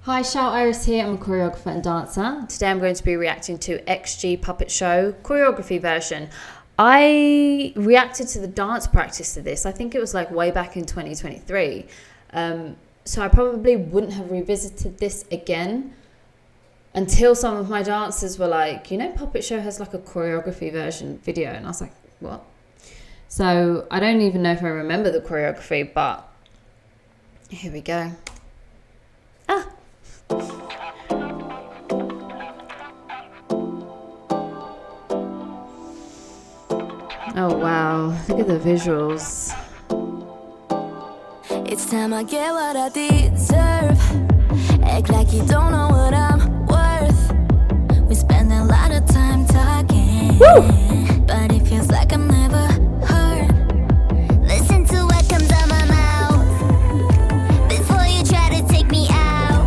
Hi, xiaouiris here. I'm a choreographer and dancer. Today I'm going to be reacting to XG Puppet Show choreography version. I reacted to the dance practice to this. I think it was like way back in 2023. So I probably wouldn't have revisited this again until some of my dancers were like, you know, Puppet Show has like a choreography version video. And I was like, what? So I don't even know if I remember the choreography, but here we go. Oh wow, look at the visuals. It's time I get what I deserve. Act like you don't know what I'm worth. We spend a lot of time talking. Woo! But it feels like I'm never heard. Listen to what comes out my mouth before you try to take me out.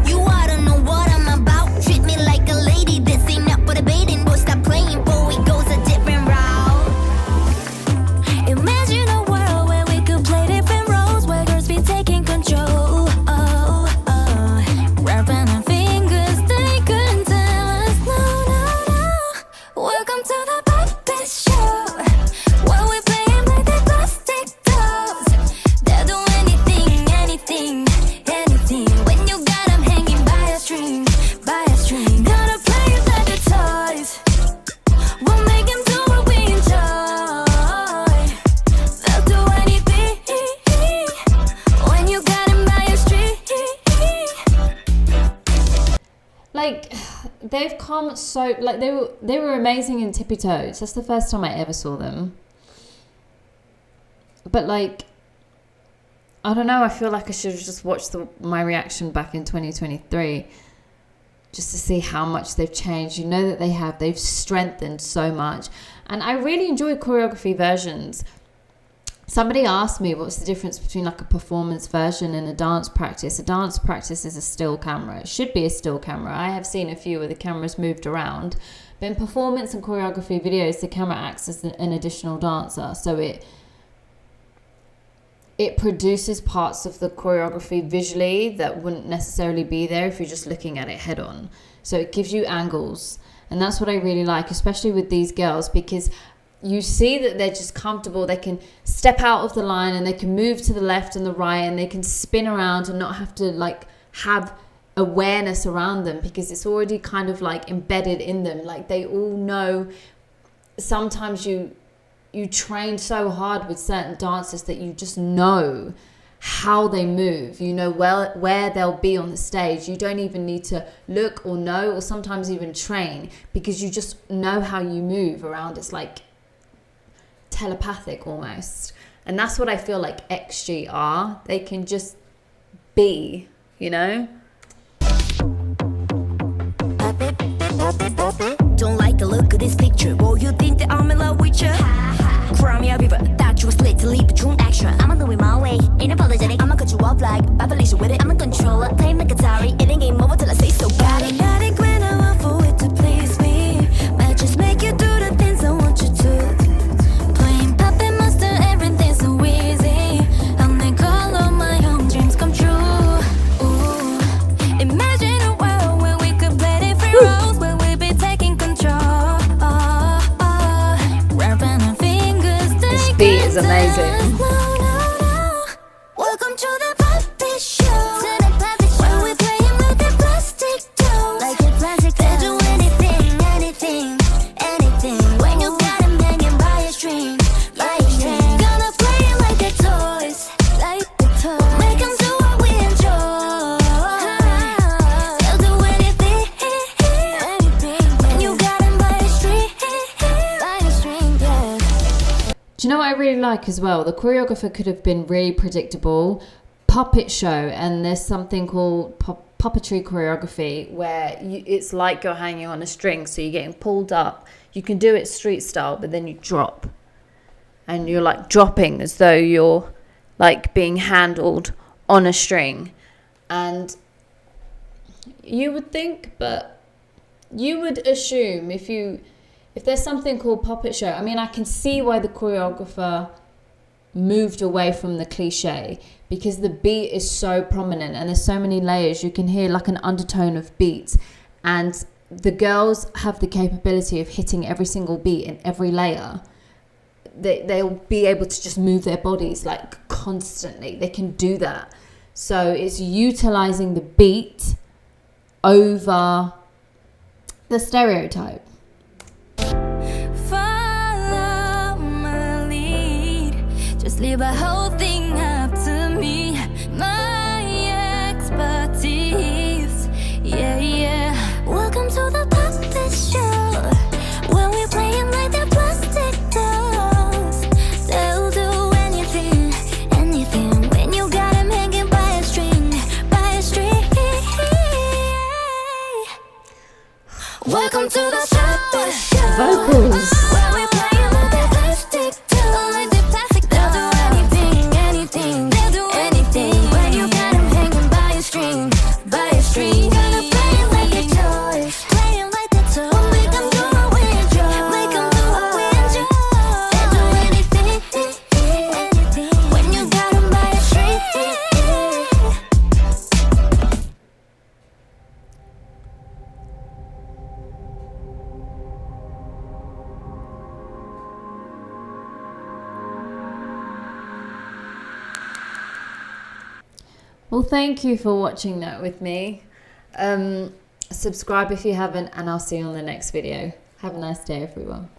You ought to know what I'm about. Treat me like a lady. This ain't up for debating. Boy, stop playing, boy, it goes a different route. Imagine a world where we could play different roles, where girls be taking control. Wrapping our fingers, they couldn't tell us no, no, no. Welcome to the puppet show, where we play them like they plastic dolls. They'll do anything, anything, anything. When you got them hanging by a string, by a string. Gotta play it like the toys. We'll make them do what we enjoy. They'll do anything when you got them by a string. Like, they've come so, like, they were amazing in Tippy Toes. That's the first time I ever saw them. But like, I don't know, I feel like I should have just watched my reaction back in 2023 just to see how much they've changed. You know that they've strengthened so much. And I really enjoy choreography versions. Somebody asked me what's the difference between like a performance version and a dance practice. A dance practice is a still camera. It should be a still camera. I have seen a few where the camera's moved around. But in performance and choreography videos, the camera acts as an additional dancer. So it produces parts of the choreography visually that wouldn't necessarily be there if you're just looking at it head on. So it gives you angles. And that's what I really like, especially with these girls, because you see that they're just comfortable. They can step out of the line and they can move to the left and the right and they can spin around and not have to like have awareness around them because it's already kind of like embedded in them. Like they all know. Sometimes you train so hard with certain dancers that you just know how they move. You know where they'll be on the stage. You don't even need to look or know or sometimes even train because you just know how you move around. It's like telepathic almost. And that's what I feel like XG are. They can just be, you know? Don't like the look of this picture. Boy, you think that I'm in love with you? Cry me a river, thought you was lit to leave a true action. I'ma do it my way, ain't apologetic. I'ma cut you off like Babylicious with it. I'm a controller, play like Atari. It ain't game over till I say so. Got it when I want for it to please me. Might just make you do the things I want you to. Playing puppet master, everything's so easy. I'll make all of my home dreams come true. Ooh. Imagine a world where we could play different roles, where we be taking control. Wrapping our fingers, This beat is amazing. Welcome to the puppet show. Where we play him like a plastic doll. Like a plastic doll. They'll do anything, anything, anything. When you got him hanging by a string, by a string. Gonna play him like the toys, like the toys. Make him do what we enjoy. They'll do anything, anything. When you got him by a string, yeah. Do you know what I really like as well? The choreographer could have been really predictable. Puppet show, and there's something called puppetry choreography where it's like you're hanging on a string, so you're getting pulled up. You can do it street style, but then you drop. And you're like dropping as though you're like being handled on a string. And you would think, but you would assume if there's something called puppet show, I mean, I can see why the choreographer moved away from the cliche, because the beat is so prominent and there's so many layers. You can hear like an undertone of beats, and the girls have the capability of hitting every single beat in every layer. They'll be able to just move their bodies like constantly. They can do that. So it's utilizing the beat over the stereotype. Follow my lead, just leave the whole thing up to me. My expertise, yeah, yeah. Welcome to the puppet show, when we play 'em like they're plastic dolls. They'll do anything, anything, when you got 'em hanging by a string, by a string. Welcome to the puppet show. Vocals. When we play 'em like they're plastic dolls, like they're plastic dolls. They'll do anything, anything, they'll do anything, when you got 'em hanging by a string, by a string. Gonna play 'em like they're toys, play 'em like they're toys. Make 'em do what we enjoy, make 'em do what we enjoy. They'll do anything, anything, when you got 'em by a string. Well, thank you for watching that with me. Subscribe if you haven't, and I'll see you on the next video. Have a nice day, everyone.